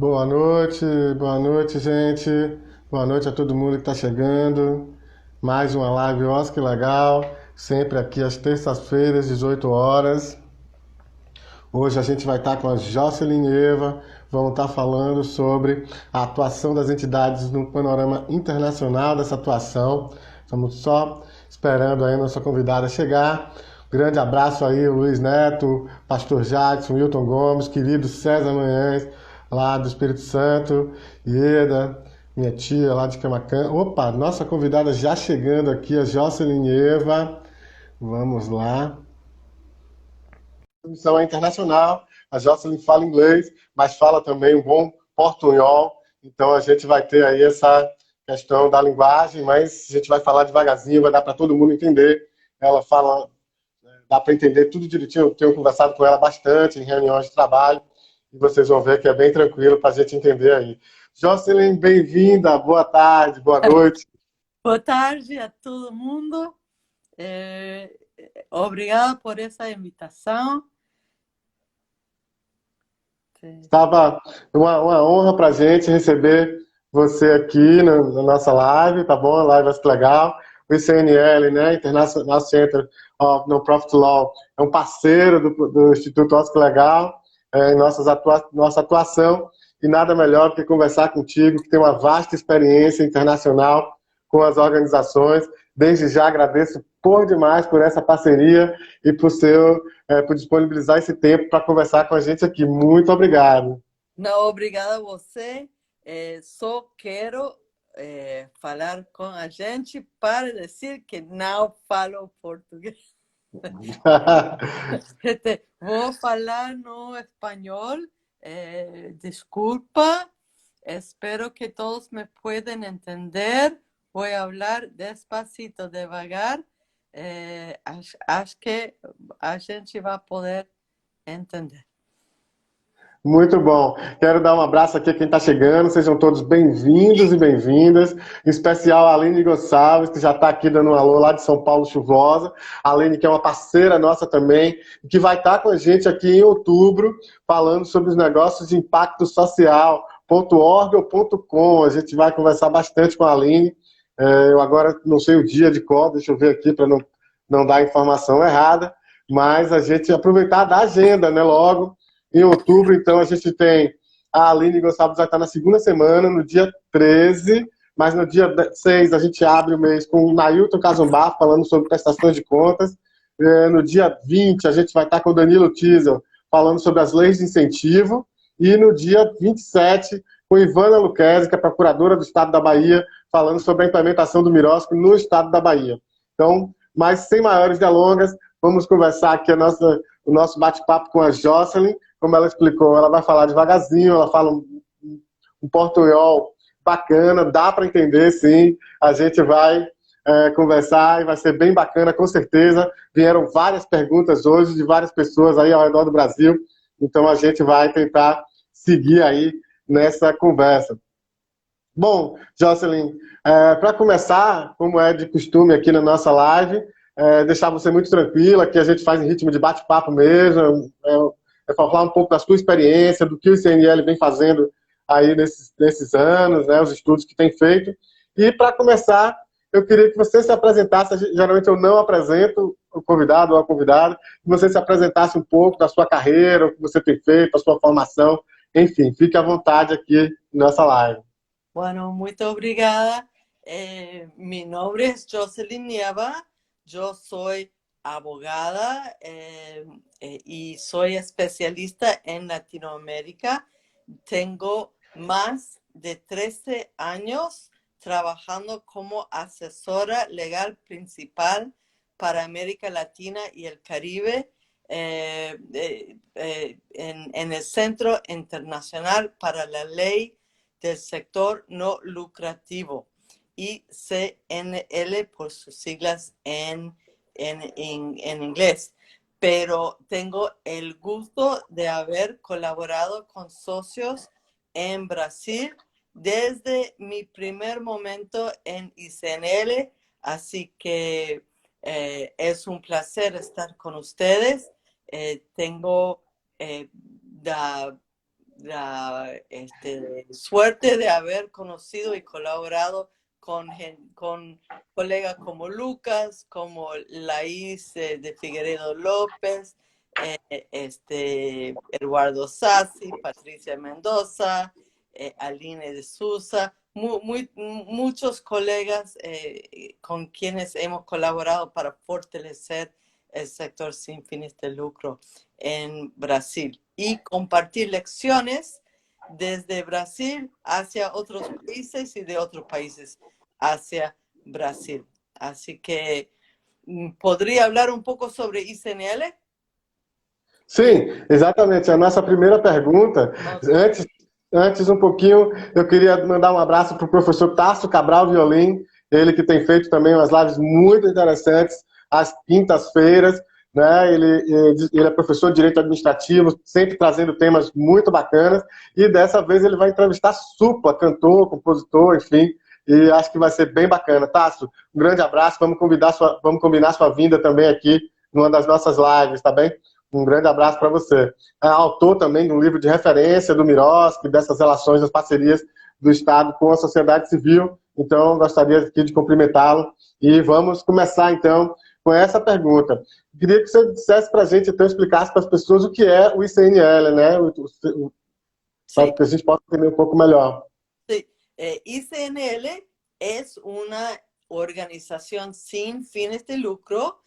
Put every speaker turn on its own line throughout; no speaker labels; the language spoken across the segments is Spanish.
Boa noite, gente. Boa noite a todo mundo que está chegando. Mais uma live, ó, que legal. Sempre aqui às terças-feiras, 18 horas. Hoje a gente vai estar com a Jocelyn e Eva. Vamos estar falando sobre a atuação das entidades no panorama internacional dessa atuação. Estamos só esperando aí a nossa convidada chegar. Grande abraço aí, o Luiz Neto, Pastor Jadson, Wilton Gomes, querido César Manhães, lá do Espírito Santo, Ieda, minha tia lá de Camacan. Opa, nossa convidada já chegando aqui, a Jocelyn e Eva. Vamos lá. A missão é internacional, a Jocelyn fala inglês, mas fala também um bom portunhol, então a gente vai ter aí essa questão da linguagem, mas a gente vai falar devagarzinho, vai dar para todo mundo entender. Ela fala, dá para entender tudo direitinho, eu tenho conversado com ela bastante em reuniões de trabalho, e vocês vão ver que é bem tranquilo para a gente entender aí. Jocelyn, bem-vinda, boa tarde, boa noite.
Boa tarde a todo mundo. Obrigada por essa invitação.
Estava uma honra para a gente receber você aqui na nossa live, tá bom? A live vai ser legal. O ICNL, né, International Center of Non-Profit Law, é um parceiro do Instituto Oscar Legal em nossa atuação, e nada melhor do que conversar contigo, que tem uma vasta experiência internacional com as organizações. Desde já agradeço por demais por essa parceria e por disponibilizar esse tempo para conversar com a gente aqui. Muito obrigado.
Não, obrigada a você. Só quero falar com a gente para dizer que não falo português. Vou falar no espanhol. Desculpa. Espero que todos me puedan entender. Vou falar despacito, devagar. Acho que a gente vai poder entender.
Muito bom. Quero dar um abraço aqui a quem está chegando. Sejam todos bem-vindos e bem-vindas. Em especial a Aline Gonçalves, que já está aqui dando um alô lá de São Paulo, chuvosa. A Aline, que é uma parceira nossa também, que vai estar com a gente aqui em outubro, falando sobre os negócios de impacto social, .org ou .com. A gente vai conversar bastante com a Aline. Eu agora não sei o dia de cor, deixa eu ver aqui para não dar informação errada, mas a gente aproveitar da agenda, né, logo. Em outubro, então, a gente tem a Aline Gonçalves, vai estar na segunda semana, no dia 13, mas no dia 6 a gente abre o mês com o Nailton Cazumbar, falando sobre prestações de contas. No dia 20, a gente vai estar com o Danilo Tiesel, falando sobre as leis de incentivo. E no dia 27, com Ivana Luquezzi, que é procuradora do Estado da Bahia, falando sobre a implementação do Mirosco no Estado da Bahia. Então, mas sem maiores delongas, vamos conversar aqui o nosso bate-papo com a Jocelyn. Como ela explicou, ela vai falar devagarzinho, ela fala um portunhol bacana, dá para entender, sim. A gente vai conversar e vai ser bem bacana, com certeza. Vieram várias perguntas hoje de várias pessoas aí ao redor do Brasil, então a gente vai tentar seguir aí nessa conversa. Bom, Jocelyn, para começar, como é de costume aqui na nossa live, deixar você muito tranquila, que a gente faz em ritmo de bate-papo mesmo, para falar um pouco da sua experiência, do que o ICNL vem fazendo aí nesses anos, né, os estudos que tem feito. E, para começar, eu queria que você se apresentasse. Geralmente eu não apresento o convidado ou a convidada, que você se apresentasse um pouco da sua carreira, o que você tem feito, a sua formação. Enfim, fique à vontade aqui nessa live.
Bueno, muito obrigada. Mi nombre es Jocelyn Nieva. Yo soy abogada y soy especialista en Latinoamérica. Tengo más de 13 años trabajando como asesora legal principal para América Latina y el Caribe en el Centro Internacional para la Ley del Sector No Lucrativo, ICNL por sus siglas en inglés. Pero tengo el gusto de haber colaborado con socios en Brasil desde mi primer momento en ICNL, así que es un placer estar con ustedes. Tengo suerte de haber conocido y colaborado con colegas como Lucas, como Laís de Figueredo López, Eduardo Sassi, Patricia Mendoza, Aline de Sousa, muchos colegas con quienes hemos colaborado para fortalecer el sector sin fines de lucro en Brasil y compartir lecciones desde Brasil hacia otros países y de otros países hacia Brasil. Así que, ¿podría hablar un pouco sobre ICNL?
Sim, exatamente. A nossa primeira pergunta, antes um pouquinho, eu queria mandar um abraço para o professor Tasso Cabral Violim, ele que tem feito também umas lives muito interessantes às quintas-feiras, né? Ele é professor de Direito Administrativo, sempre trazendo temas muito bacanas, e dessa vez ele vai entrevistar Supla, cantor, compositor, enfim, e acho que vai ser bem bacana. Tasso, um grande abraço, vamos combinar sua vinda também aqui numa das nossas lives, tá bem? Um grande abraço para você. É autor também de um livro de referência do Miroski, dessas relações, das parcerias do Estado com a sociedade civil. Então, gostaria aqui de cumprimentá-lo. E vamos começar, então, com essa pergunta. Queria que você dissesse para a gente, então, explicasse para as pessoas o que é o ICNL, né? Para que a gente possa entender um pouco melhor.
Sí. ICNL es una organización sin fines de lucro.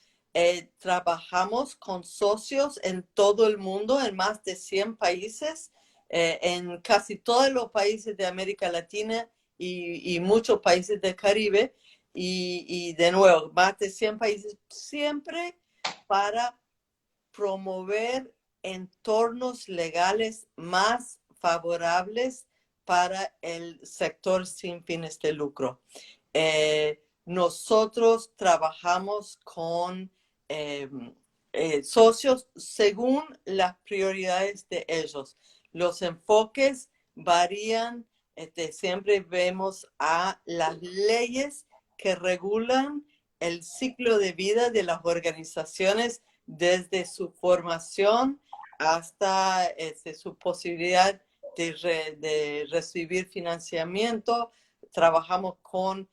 Trabajamos con socios en todo el mundo, en más de 100 países, en casi todos los países de América Latina y muchos países del Caribe. Y de nuevo, más de 100 países, siempre para promover entornos legales más favorables para el sector sin fines de lucro. Nosotros trabajamos con socios según las prioridades de ellos. Los enfoques varían, siempre vemos a las leyes que regulan el ciclo de vida de las organizaciones desde su formación hasta su posibilidad de recibir financiamiento. Trabajamos con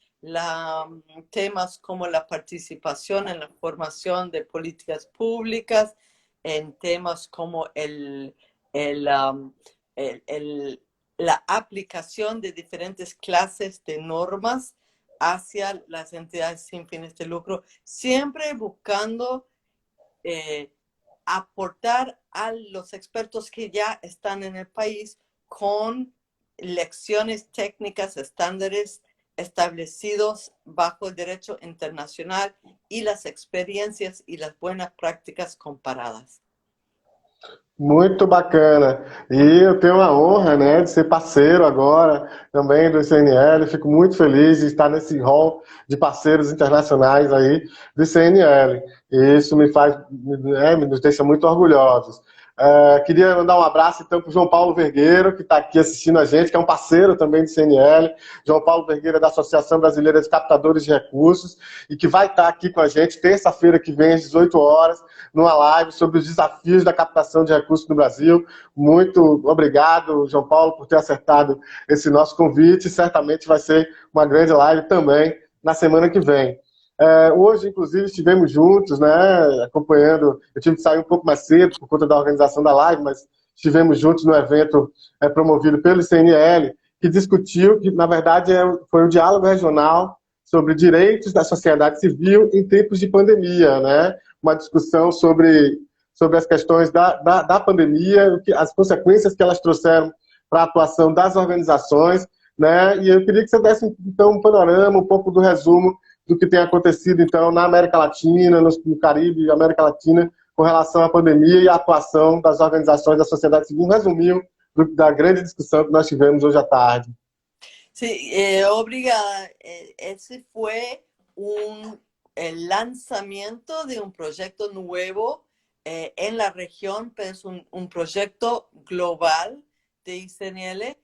temas como la participación en la formación de políticas públicas, en temas como la aplicación de diferentes clases de normas hacia las entidades sin fines de lucro, siempre buscando aportar a los expertos que ya están en el país con lecciones técnicas, estándares establecidos bajo el derecho internacional y las experiencias y las buenas prácticas comparadas.
Muito bacana. E eu tenho a honra, né, de ser parceiro agora também do ICNL. Fico muito feliz de estar nesse hall de parceiros internacionais aí do ICNL. E isso nos deixa muito orgulhosos. Queria mandar um abraço então para o João Paulo Vergueiro, que está aqui assistindo a gente, que é um parceiro também do CNL. João Paulo Vergueiro é da Associação Brasileira de Captadores de Recursos e que vai estar aqui com a gente terça-feira que vem, às 18 horas, numa live sobre os desafios da captação de recursos no Brasil. Muito obrigado, João Paulo, por ter acertado esse nosso convite. Certamente vai ser uma grande live também na semana que vem. Hoje, inclusive, estivemos juntos, né, acompanhando. Eu tive que sair um pouco mais cedo por conta da organização da live, mas estivemos juntos no evento promovido pelo CNL, que discutiu, que na verdade foi um diálogo regional sobre direitos da sociedade civil em tempos de pandemia, né? Uma discussão sobre as questões da pandemia, as consequências que elas trouxeram para a atuação das organizações, né? E eu queria que você desse, então, um panorama, um pouco do resumo do que tem acontecido, então, na América Latina, no Caribe e América Latina, com relação à pandemia e à atuação das organizações da sociedade civil. Um resuminho da grande discussão que nós tivemos hoje à tarde.
Sí, obrigada. Ese fue el lanzamiento de un proyecto nuevo en la región, pero es un proyecto global de ICNL.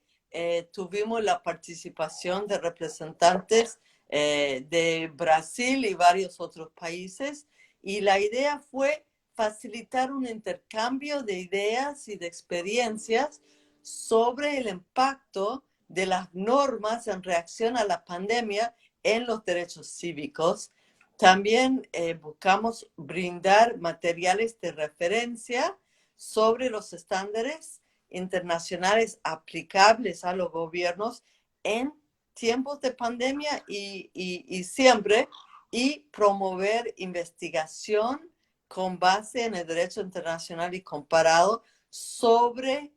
Tuvimos la participación de representantes de Brasil y varios otros países, y la idea fue facilitar un intercambio de ideas y de experiencias sobre el impacto de las normas en reacción a la pandemia en los derechos cívicos. También buscamos brindar materiales de referencia sobre los estándares internacionales aplicables a los gobiernos en tiempos de pandemia y siempre, y promover investigación con base en el derecho internacional y comparado sobre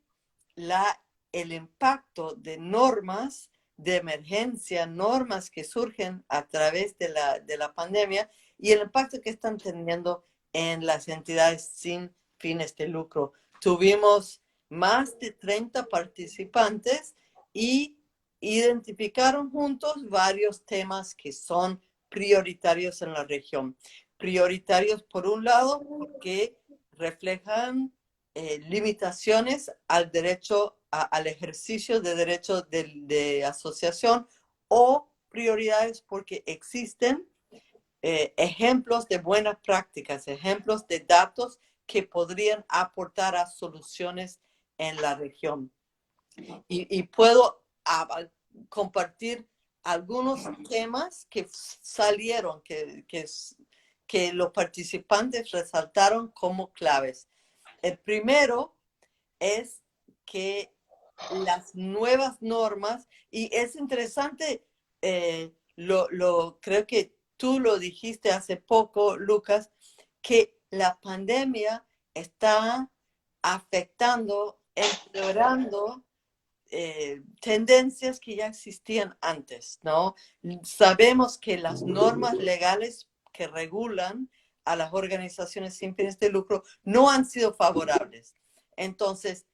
el impacto de normas de emergencia, normas que surgen a través de la pandemia y el impacto que están teniendo en las entidades sin fines de lucro. Tuvimos más de 30 participantes y identificaron juntos varios temas que son prioritarios en la región. Prioritarios, por un lado, porque reflejan limitaciones al derecho, al ejercicio de derecho de asociación, o prioridades porque existen ejemplos de buenas prácticas, ejemplos de datos que podrían aportar a soluciones en la región. Y puedo compartir algunos temas que salieron, que los participantes resaltaron como claves. El primero es que las nuevas normas, y es interesante, creo que tú lo dijiste hace poco, Lucas, que la pandemia está afectando, empeorando tendencias que ya existían antes, ¿no? Sabemos que las normas legales que regulan a las organizaciones sin fines de lucro no han sido favorables. Entonces,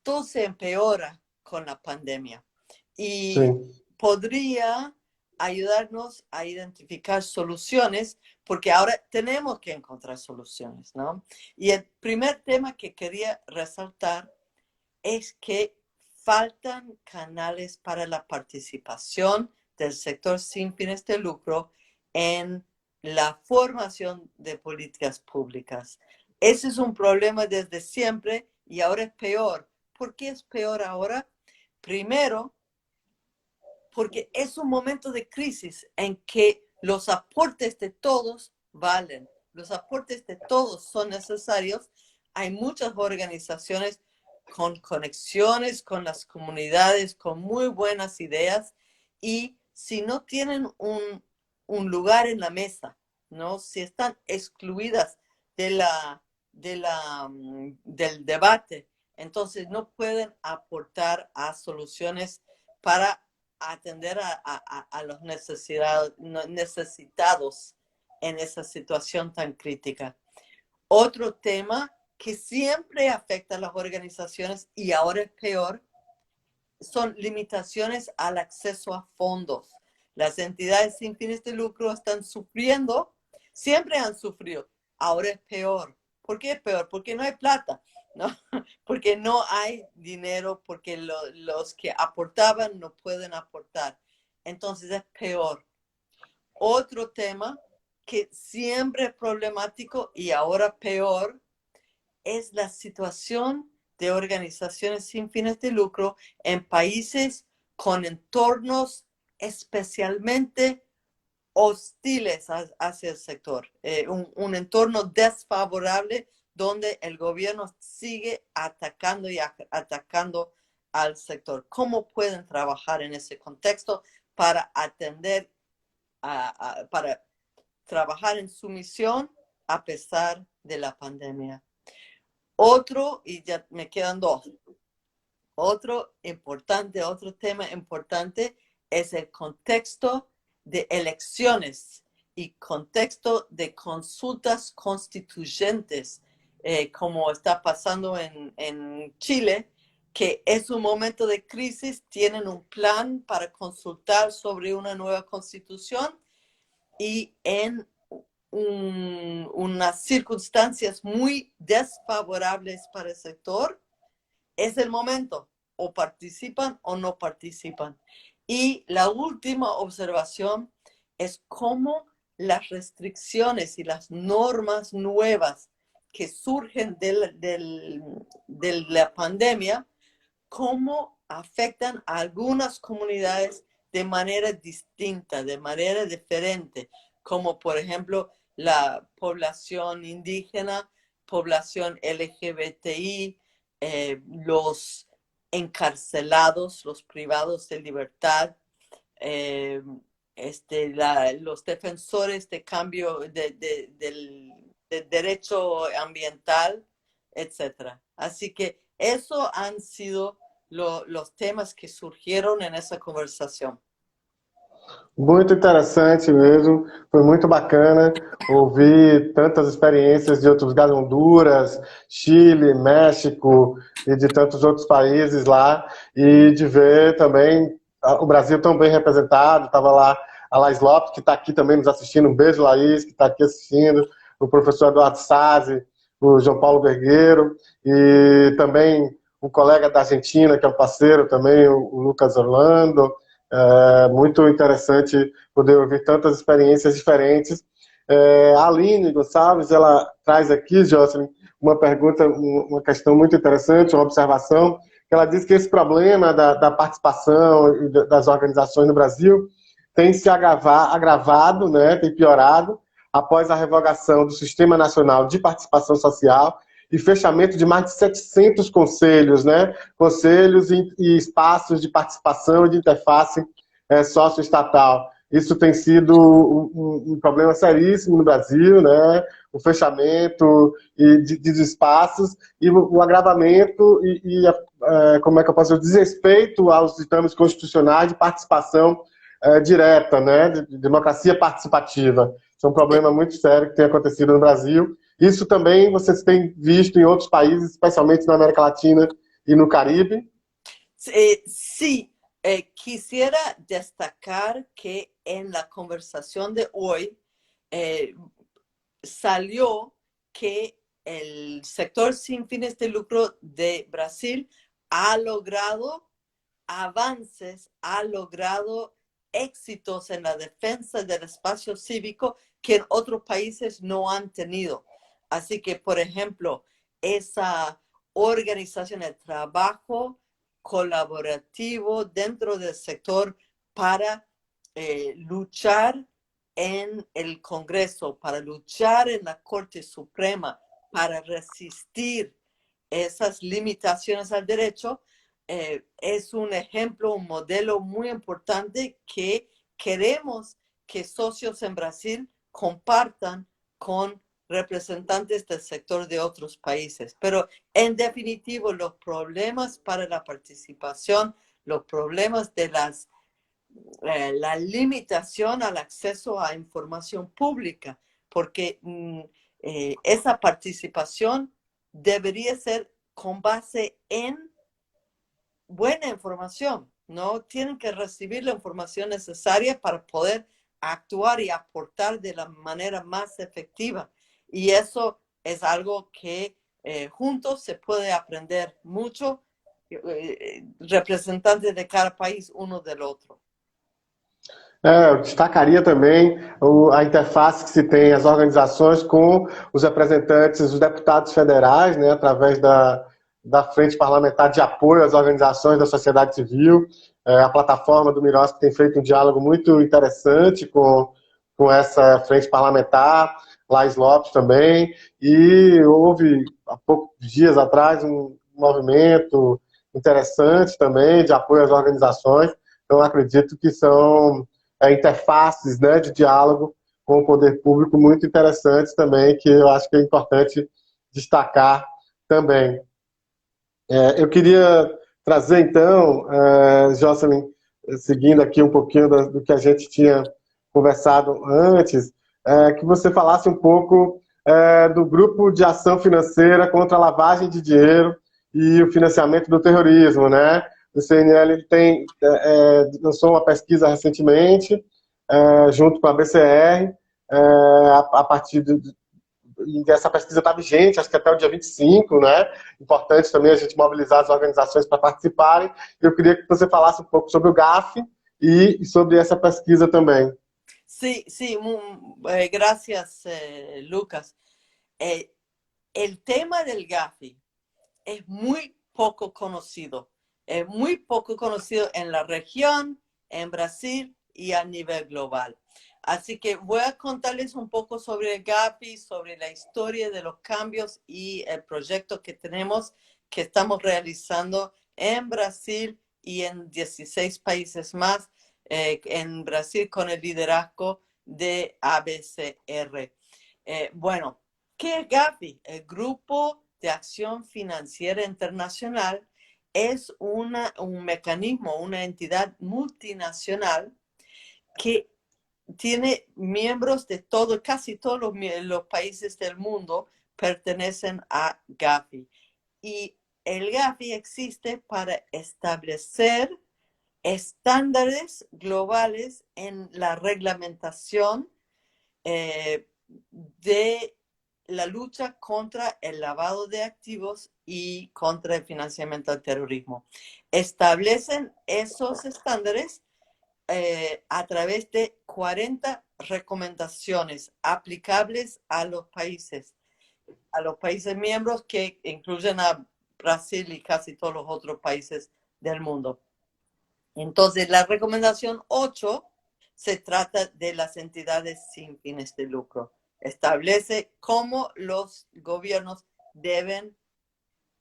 todo se empeora con la pandemia
Sí.
y podría ayudarnos a identificar soluciones, porque ahora tenemos que encontrar soluciones, ¿no? Y el primer tema que quería resaltar es que faltan canales para la participación del sector sin fines de lucro en la formación de políticas públicas. Ese es un problema desde siempre y ahora es peor. ¿Por qué es peor ahora? Primero, porque es un momento de crisis en que los aportes de todos valen. Los aportes de todos son necesarios. Hay muchas organizaciones con conexiones con las comunidades, con muy buenas ideas, y si no tienen un lugar en la mesa, ¿no? Si están excluidas del debate, entonces no pueden aportar a soluciones para atender a los necesitados en esa situación tan crítica. Otro tema que siempre afecta a las organizaciones y ahora es peor, son limitaciones al acceso a fondos. Las entidades sin fines de lucro están sufriendo, siempre han sufrido, ahora es peor. ¿Por qué es peor? Porque no hay plata, ¿no? Porque no hay dinero, porque los que aportaban no pueden aportar. Entonces es peor. Otro tema que siempre es problemático y ahora peor es la situación de organizaciones sin fines de lucro en países con entornos especialmente hostiles hacia el sector, un entorno desfavorable donde el gobierno sigue atacando y atacando al sector. ¿Cómo pueden trabajar en ese contexto para atender, para trabajar en su misión a pesar de la pandemia? Otro, y ya me quedan dos, otro tema importante es el contexto de elecciones y contexto de consultas constituyentes, como está pasando en Chile, que es un momento de crisis, tienen un plan para consultar sobre una nueva constitución y en unas circunstancias muy desfavorables para el sector, es el momento, o participan o no participan. Y la última observación es cómo las restricciones y las normas nuevas que surgen de la pandemia cómo afectan a algunas comunidades de manera distinta, de manera diferente, como por ejemplo la población indígena, población LGBTI, los encarcelados, los privados de libertad, eh, los defensores de cambio del derecho ambiental, etcétera. Así que eso han sido los temas que surgieron en esa conversación.
Muito interessante mesmo, foi muito bacana ouvir tantas experiências de outros lugares, Honduras, Chile, México e de tantos outros países lá, e de ver também o Brasil tão bem representado. Estava lá a Laís Lopes, que está aqui também nos assistindo, um beijo, Laís, que está aqui assistindo, o professor Eduardo Sazzi, o João Paulo Vergueiro, e também um colega da Argentina, que é um parceiro também, o Lucas Orlando. É muito interessante poder ouvir tantas experiências diferentes. A Aline Gonçalves, ela traz aqui, Jocelyn, uma pergunta, uma questão muito interessante, uma observação, que ela diz que esse problema da participação e das organizações no Brasil tem se agravado, né, tem piorado, após a revogação do Sistema Nacional de Participação Social e fechamento de mais de 700 conselhos, né? Conselhos e espaços de participação e de interface socioestatal. Isso tem sido um problema seríssimo no Brasil, né? O fechamento de espaços e o agravamento como é que eu posso dizer, o desrespeito aos ditames constitucionais de participação direta, né? De democracia participativa. Isso é um problema muito sério que tem acontecido no Brasil. Isso também vocês têm visto em otros países, especialmente na América Latina y no Caribe.
Sí, quisiera destacar que en la conversación de hoy salió que el sector sin fines de lucro de Brasil ha logrado avances, ha logrado éxitos en la defensa del espacio cívico que en otros países no han tenido. Así que, por ejemplo, esa organización de trabajo colaborativo dentro del sector para luchar en el Congreso, para luchar en la Corte Suprema, para resistir esas limitaciones al derecho, es un ejemplo, un modelo muy importante que queremos que socios en Brasil compartan con representantes del sector de otros países. Pero en definitivo, los problemas para la participación, los problemas de la limitación al acceso a información pública, porque esa participación debería ser con base en buena información, ¿no? Tienen que recibir la información necesaria para poder actuar y aportar de la manera más efectiva. Y eso es algo que juntos se puede aprender mucho, representantes de cada país, uno del otro.
Eu destacaria também a interface que se tem as organizações com os representantes, os deputados federais, né, através da Frente Parlamentar de Apoio às Organizações da Sociedade Civil, a plataforma do Miros, que tem feito um diálogo muito interessante com essa frente parlamentar, Laís Lopes também, e houve, há poucos dias atrás, um movimento interessante também de apoio às organizações. Então, acredito que são interfaces, né, de diálogo com o poder público muito interessantes também, que eu acho que é importante destacar também. Eu queria trazer, então, Jocelyn, seguindo aqui um pouquinho do que a gente tinha conversado antes, que você falasse um pouco do Grupo de Ação Financeira contra a Lavagem de Dinheiro e o Financiamento do Terrorismo, né? O CNL lançou uma pesquisa recentemente, junto com a BCR, a partir dessa pesquisa está vigente, acho que até o dia 25, né? Importante também a gente mobilizar as organizações para participarem. Eu queria que você falasse um pouco sobre o GAF e sobre essa pesquisa também.
Sí, gracias, Lucas. El tema del GAFI es muy poco conocido. muy poco conocido en la región, en Brasil y a nivel global. Así que voy a contarles un poco sobre el Gavi, sobre la historia de los cambios y el proyecto que tenemos, que estamos realizando en Brasil y en 16 países más, en Brasil con el liderazgo de ABCR. Bueno, ¿qué es Gavi? El Grupo de Acción Financiera Internacional es un mecanismo, una entidad multinacional que tiene miembros de todo, casi todos los países del mundo pertenecen a Gavi. Y el Gavi existe para establecer estándares globales en la reglamentación de la lucha contra el lavado de activos y contra el financiamiento al terrorismo. Establecen esos estándares a través de 40 recomendaciones aplicables a los países miembros, que incluyen a Brasil y casi todos los otros países del mundo. Entonces, la recomendación 8 se trata de las entidades sin fines de lucro. Establece cómo los gobiernos deben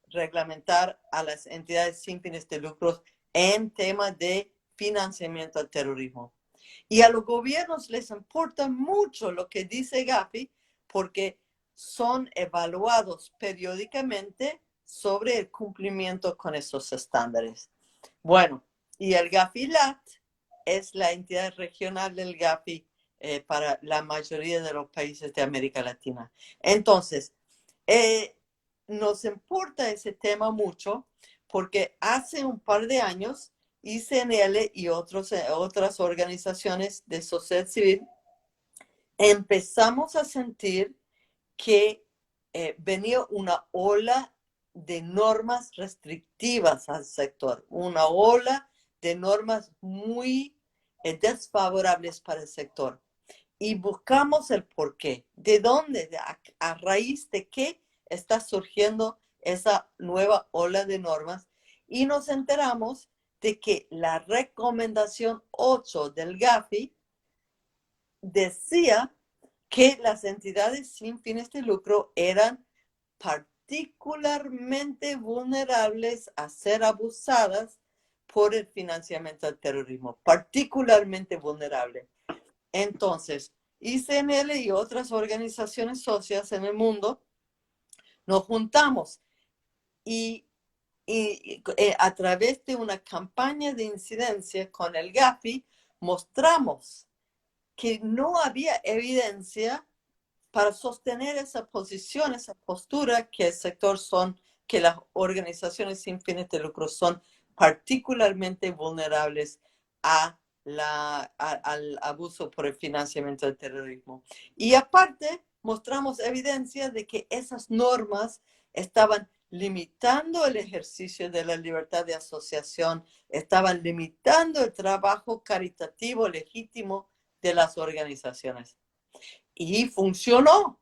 reglamentar a las entidades sin fines de lucro en temas de financiamiento al terrorismo. Y a los gobiernos les importa mucho lo que dice Gavi porque son evaluados periódicamente sobre el cumplimiento con esos estándares. Bueno, y el Gafilat es la entidad regional del Gafi para la mayoría de los países de América Latina. Entonces, nos importa ese tema mucho porque hace un par de años ICNL y otras organizaciones de sociedad civil empezamos a sentir que venía una ola de normas restrictivas al sector, una ola de normas muy desfavorables para el sector. Y buscamos el porqué, de dónde, a raíz de qué está surgiendo esa nueva ola de normas, y nos enteramos de que la recomendación 8 del Gafi decía que las entidades sin fines de lucro eran particularmente vulnerables a ser abusadas por el financiamiento al terrorismo, particularmente vulnerable. Entonces, ICNL y otras organizaciones socias en el mundo nos juntamos y a través de una campaña de incidencia con el Gafi mostramos que no había evidencia para sostener esa posición, esa postura que el sector que las organizaciones sin fines de lucro son particularmente vulnerables al abuso por el financiamiento del terrorismo. Y aparte, mostramos evidencia de que esas normas estaban limitando el ejercicio de la libertad de asociación, estaban limitando el trabajo caritativo legítimo de las organizaciones. Y funcionó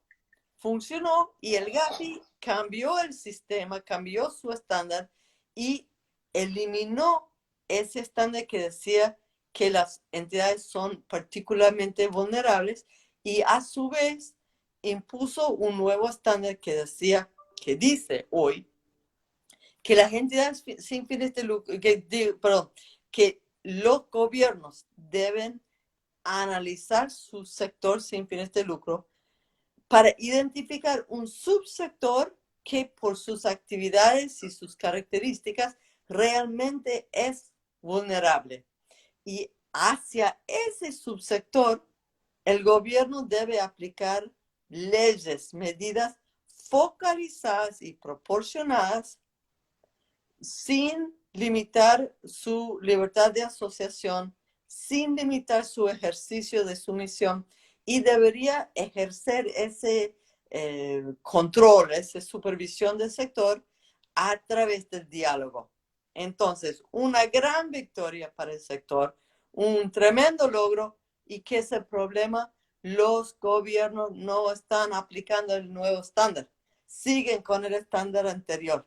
y el Gavi cambió el sistema, cambió su estándar y eliminó ese estándar que decía que las entidades son particularmente vulnerables, y a su vez impuso un nuevo estándar que dice hoy que las entidades sin fines de lucro, que los gobiernos deben analizar su sector sin fines de lucro para identificar un subsector que por sus actividades y sus características realmente es vulnerable. Y hacia ese subsector, el gobierno debe aplicar leyes, medidas focalizadas y proporcionadas sin limitar su libertad de asociación, sin limitar su ejercicio de su misión, y debería ejercer ese control, esa supervisión del sector a través del diálogo. Entonces, una gran victoria para el sector, un tremendo logro, y que ese problema, los gobiernos no están aplicando el nuevo estándar, siguen con el estándar anterior.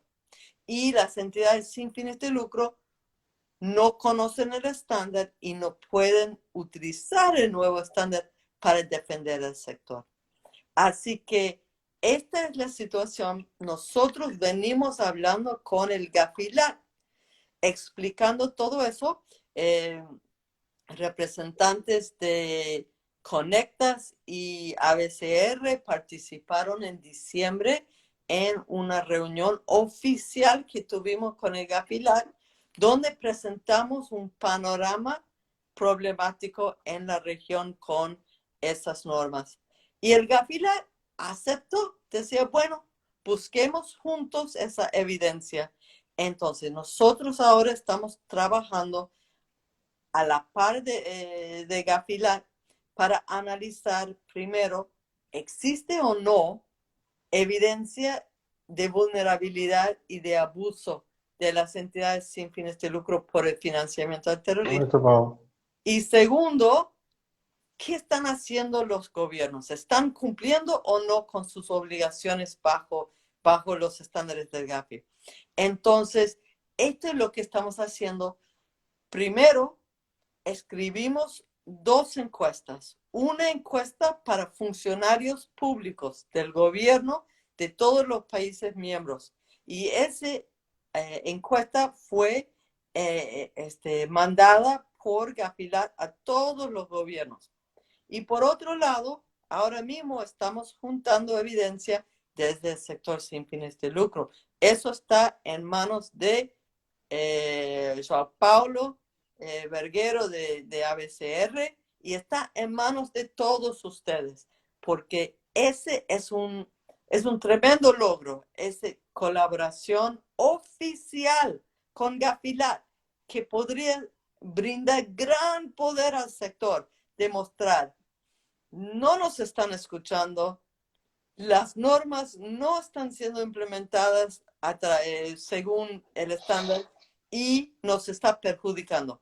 Y las entidades sin fines de lucro no conocen el estándar y no pueden utilizar el nuevo estándar para defender el sector. Así que esta es la situación. Nosotros venimos hablando con el GAFILAC, explicando todo eso. Representantes de Conectas y ABCR participaron en diciembre en una reunión oficial que tuvimos con el GAFILAC, donde presentamos un panorama problemático en la región con esas normas. Y el GAFILAC aceptó, decía, bueno, busquemos juntos esa evidencia. Entonces, nosotros ahora estamos trabajando a la par de GAFILAC para analizar primero, ¿existe o no evidencia de vulnerabilidad y de abuso de las entidades sin fines de lucro por el financiamiento al terrorismo?
Muito bom.
Y segundo, ¿qué están haciendo los gobiernos? ¿Están cumpliendo o no con sus obligaciones bajo los estándares del GAFI? Entonces, esto es lo que estamos haciendo. Primero, escribimos 2 encuestas. Una encuesta para funcionarios públicos del gobierno de todos los países miembros. Y esa encuesta fue mandada por GAFILAC a todos los gobiernos. Y por otro lado, ahora mismo estamos juntando evidencia desde el sector sin fines de lucro. Eso está en manos de João Paulo Verguero de ABCR y está en manos de todos ustedes, porque ese es un tremendo logro, esa colaboración oficial con GAFILAC que podría brindar gran poder al sector, demostrar, no nos están escuchando, las normas no están siendo implementadas según el estándar y nos está perjudicando.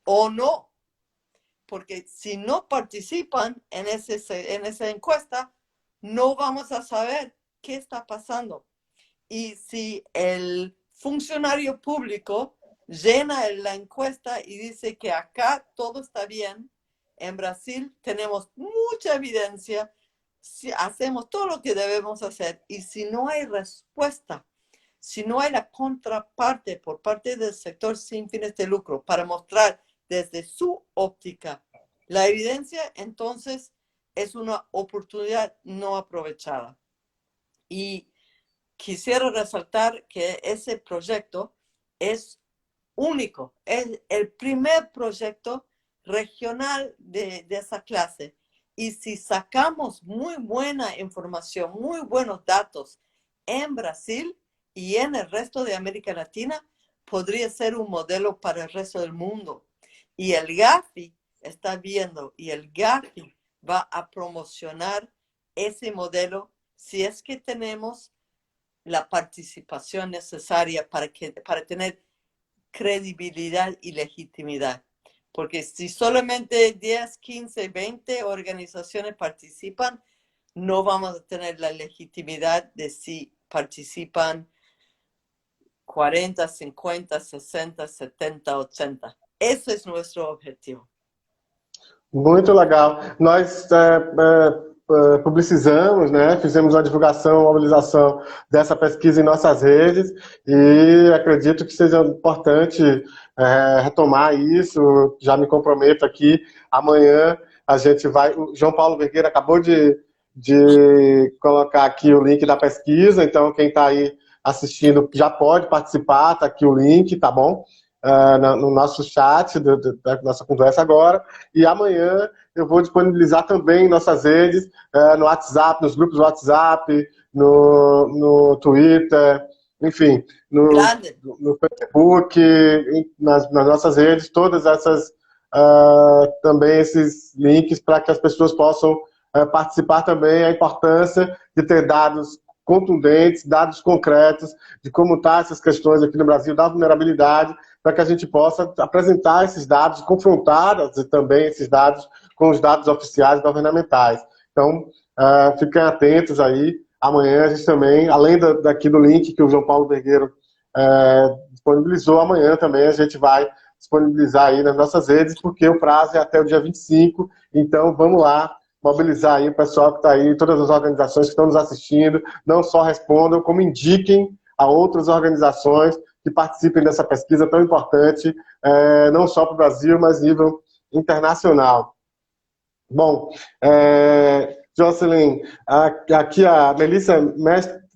O no, porque si no participan en esa encuesta, no vamos a saber qué está pasando. Y si el funcionario público llena la encuesta y dice que acá todo está bien, en Brasil tenemos mucha evidencia, si hacemos todo lo que debemos hacer, y si no hay respuesta, si no hay la contraparte por parte del sector sin fines de lucro para mostrar desde su óptica la evidencia, entonces es una oportunidad no aprovechada. Y quisiera resaltar que ese proyecto es único, es el primer proyecto regional de esa clase. Y si sacamos muy buena información, muy buenos datos en Brasil y en el resto de América Latina, podría ser un modelo para el resto del mundo. Y el GAFI está viendo y el GAFI va a promocionar ese modelo si es que tenemos la participación necesaria para tener credibilidad y legitimidad. Porque si solamente 10, 15, 20 organizaciones participan, no vamos a tener la legitimidad de si participan 40, 50, 60, 70, 80. Esse é nosso objetivo.
Muito legal. Nós publicizamos, né? Fizemos uma divulgação, uma mobilização dessa pesquisa em nossas redes e acredito que seja importante retomar isso. Já me comprometo aqui. Amanhã a gente vai... O João Paulo Vergueiro acabou de colocar aqui o link da pesquisa, então quem está aí assistindo já pode participar, tá aqui o link, tá bom? No nosso chat da nossa conversa agora, e amanhã eu vou disponibilizar também em nossas redes, no WhatsApp, nos grupos do WhatsApp, no Twitter, enfim, no Facebook, nas nossas redes, todas essas, também esses links para que as pessoas possam participar também, a importância de ter dados contundentes, dados concretos de como estão essas questões aqui no Brasil, da vulnerabilidade, para que a gente possa apresentar esses dados, confrontar também esses dados com os dados oficiais governamentais. Então, fiquem atentos aí. Amanhã a gente também, além daqui do link que o João Paulo Vergueiro disponibilizou, amanhã também a gente vai disponibilizar aí nas nossas redes, porque o prazo é até o dia 25, então vamos lá, mobilizar aí o pessoal que está aí, todas as organizações que estão nos assistindo, não só respondam, como indiquem a outras organizações que participem dessa pesquisa tão importante, não só para o Brasil, mas nível internacional. Bom, Jocelyn, aqui a Melissa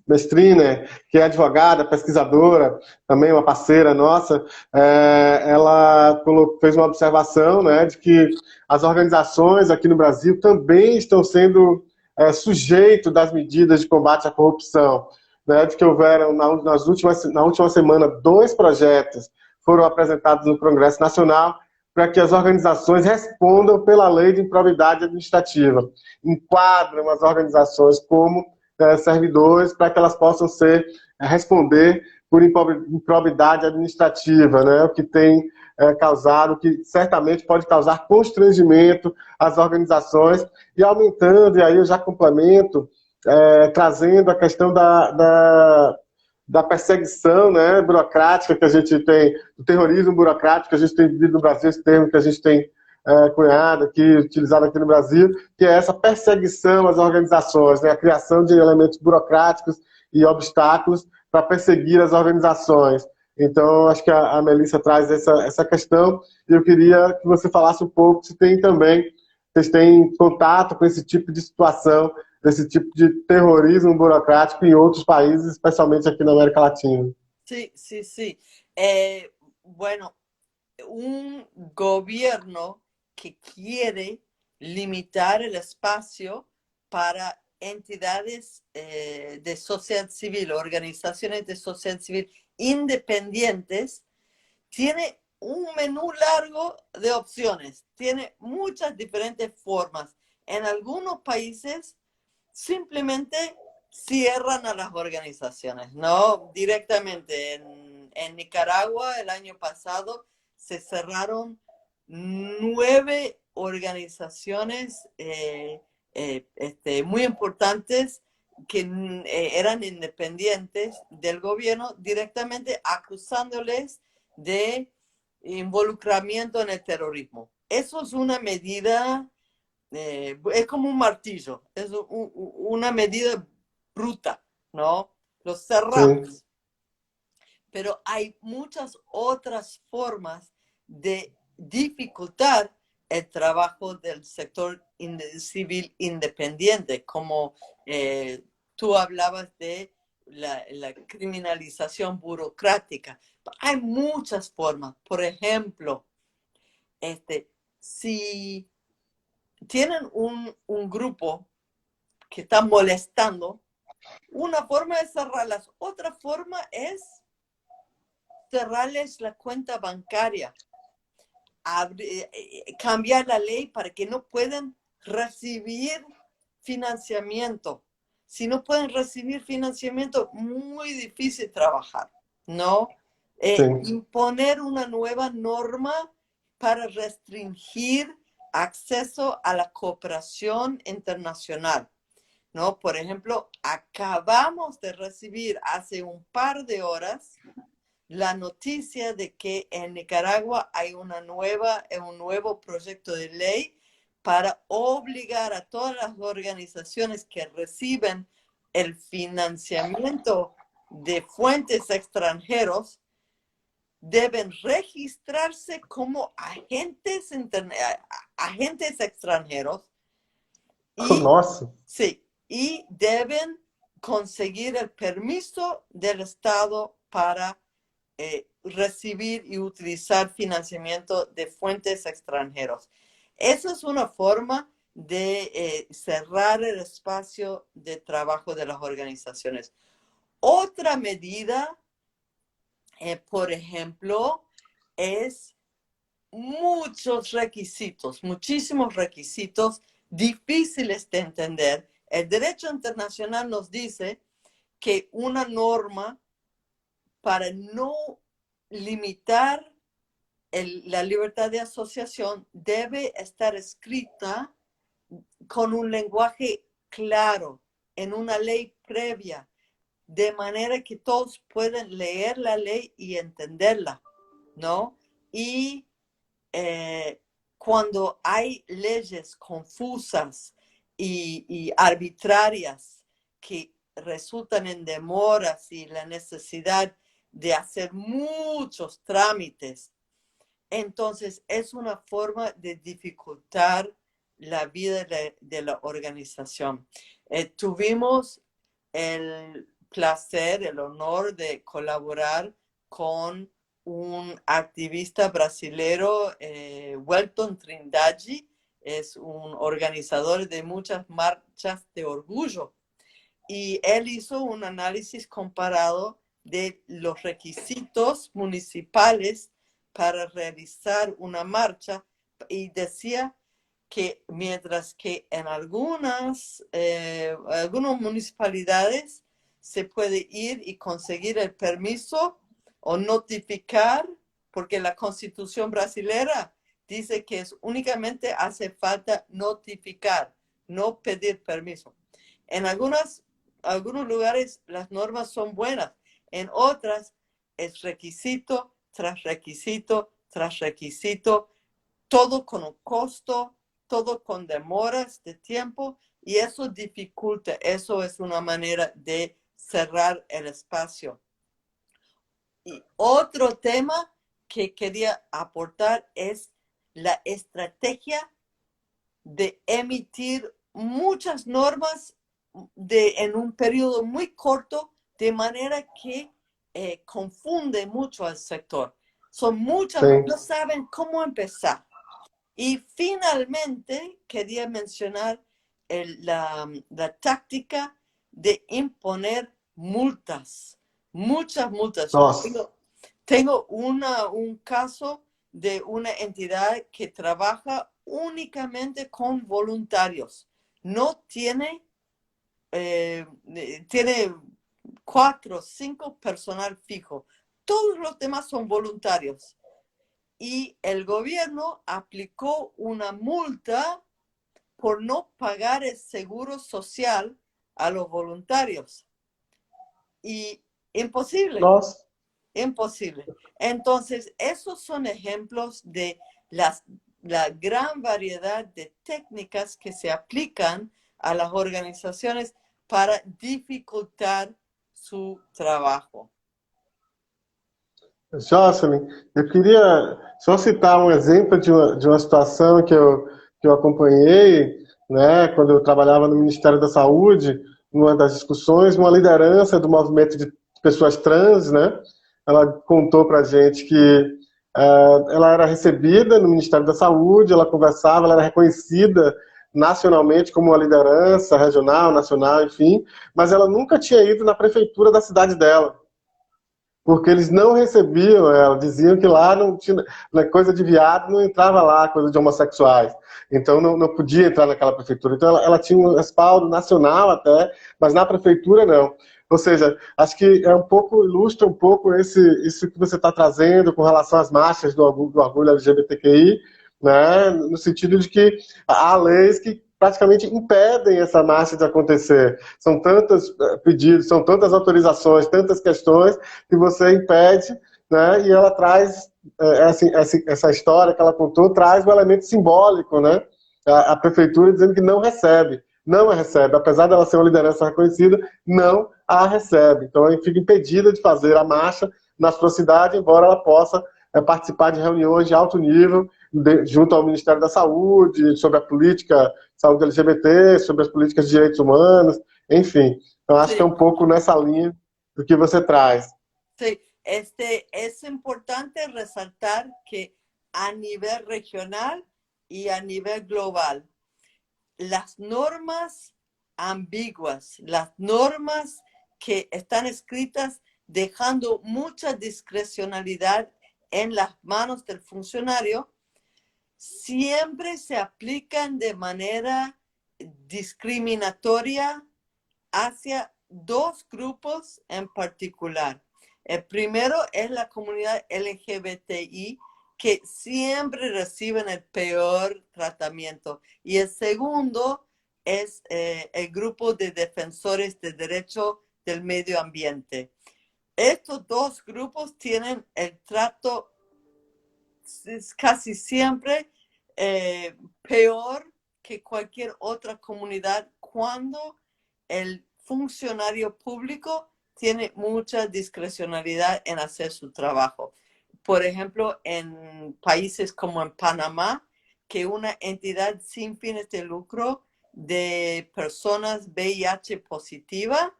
Mestriner, que é advogada, pesquisadora, também uma parceira nossa, ela fez uma observação, né, de que as organizações aqui no Brasil também estão sendo sujeitos das medidas de combate à corrupção, né, de que houveram na última semana 2 projetos foram apresentados no Congresso Nacional para que as organizações respondam pela lei de improbidade administrativa. Enquadram as organizações como servidores para que elas possam responder por improbidade administrativa, né? O que tem causado, que certamente pode causar constrangimento às organizações e aumentando, e aí eu já complemento, trazendo a questão da perseguição, né, burocrática que a gente tem, do terrorismo burocrático que a gente tem vivido no Brasil, esse termo que a gente tem cunhado aqui, utilizado aqui no Brasil, que é essa perseguição às organizações, né, a criação de elementos burocráticos e obstáculos para perseguir as organizações. Então, acho que a Melissa traz essa questão e eu queria que você falasse um pouco se tem também, vocês têm contato com esse tipo de situação, desse tipo de terrorismo burocrático em outros países, especialmente aqui na América Latina.
Sí, sí, sí. Bueno, un gobierno que quiere limitar el espacio para entidades de sociedad civil, organizaciones de sociedad civil independientes, tiene un menú largo de opciones, tiene muchas diferentes formas. En algunos países simplemente cierran a las organizaciones, ¿no? Directamente. En Nicaragua el año pasado se cerraron 9 organizaciones muy importantes que eran independientes del gobierno, directamente acusándoles de involucramiento en el terrorismo. Eso es una medida, es como un martillo, es una medida bruta, ¿no? Los cerramos.
Sim.
Pero hay muchas otras formas de dificultar el trabajo del sector civil independiente, como tú hablabas de la criminalización burocrática. Hay muchas formas. Por ejemplo, si tienen un grupo que está molestando, una forma es cerrarlas. Otra forma es cerrarles la cuenta bancaria, cambiar la ley para que no puedan recibir financiamiento. Si no pueden recibir financiamiento, muy difícil trabajar, ¿no? Imponer una nueva norma para restringir acceso a la cooperación internacional, ¿no? Por ejemplo, acabamos de recibir hace un par de horas la noticia de que en Nicaragua hay un nuevo proyecto de ley para obligar a todas las organizaciones que reciben el financiamiento de fuentes extranjeros deben registrarse como agentes extranjeros y,
Nossa.
sí, y deben conseguir el permiso del Estado para recibir y utilizar financiamiento de fuentes extranjeros. Esa es una forma de cerrar el espacio de trabajo de las organizaciones. Otra medida, por ejemplo, es muchísimos requisitos difíciles de entender. El derecho internacional nos dice que una norma para no limitar la libertad de asociación debe estar escrita con un lenguaje claro, en una ley previa, de manera que todos pueden leer la ley y entenderla, ¿no? Y cuando hay leyes confusas y arbitrarias que resultan en demoras y la necesidad de hacer muchos trámites, entonces es una forma de dificultar la vida de la organización. Tuvimos el placer, el honor de colaborar con un activista brasilero, Welton Trindade, es un organizador de muchas marchas de orgullo. Y él hizo un análisis comparado de los requisitos municipales para realizar una marcha y decía que mientras que en algunas municipalidades se puede ir y conseguir el permiso o notificar, porque la Constitución brasilera dice que únicamente hace falta notificar, no pedir permiso. En algunos lugares las normas son buenas, en otras es requisito tras requisito tras requisito, todo con un costo, todo con demoras de tiempo, y eso dificulta, eso es una manera de cerrar el espacio. Y otro tema que quería aportar es la estrategia de emitir muchas normas en un periodo muy corto, de manera que confunde mucho al sector. Son muchas,
Sim.
no saben cómo empezar. Y finalmente quería mencionar la táctica de imponer multas, muchas multas.
Nossa.
Tengo un caso de una entidad que trabaja únicamente con voluntarios. No tiene, tiene 4 o 5 personal fijo. Todos los demás son voluntarios. Y el gobierno aplicó una multa por no pagar el seguro social a los voluntarios. Y imposible.
Nossa.
Imposible. Entonces, esos son ejemplos de la gran variedad de técnicas que se aplican a las organizaciones para dificultar su trabajo.
Jocelyn, eu queria só citar um exemplo de uma situação que eu acompanhei, né, quando eu trabalhava no Ministério da Saúde, numa das discussões, uma liderança do movimento de pessoas trans, né, ela contou para a gente que ela era recebida no Ministério da Saúde, ela conversava, ela era reconhecida nacionalmente como uma liderança regional, nacional, enfim, mas ela nunca tinha ido na prefeitura da cidade dela, porque eles não recebiam ela, diziam que lá não tinha, coisa de viado não entrava lá, coisa de homossexuais, então não podia entrar naquela prefeitura, então ela tinha um respaldo nacional até, mas na prefeitura não. Ou seja, acho que ilustra um pouco isso que você está trazendo com relação às marchas do orgulho LGBTQI, né, no sentido de que há leis que praticamente impedem essa marcha de acontecer. São tantos pedidos, são tantas autorizações, tantas questões que você impede, né? E ela traz, essa história que ela contou, traz o elemento simbólico, né? A prefeitura dizendo que não recebe, não a recebe, apesar dela ser uma liderança reconhecida, não a recebe. Então ela fica impedida de fazer a marcha na sua cidade, embora ela possa participar de reuniões de alto nível junto ao Ministério da Saúde, sobre a política de saúde LGBT, sobre as políticas de direitos humanos, enfim. Eu acho que é um pouco nessa linha do que você traz.
Sí, es importante resaltar que a nivel regional y a nivel global, las normas ambiguas, las normas que están escritas dejando mucha discrecionalidad en las manos del funcionario, siempre se aplican de manera discriminatoria hacia 2 grupos en particular. El primero es la comunidad LGBTI, que siempre reciben el peor tratamiento. Y el segundo es el grupo de defensores de derecho del medio ambiente. Estos 2 grupos tienen el trato es casi siempre peor que cualquier otra comunidad cuando el funcionario público tiene mucha discrecionalidad en hacer su trabajo. Por ejemplo, en países como en Panamá, que una entidad sin fines de lucro de personas VIH positiva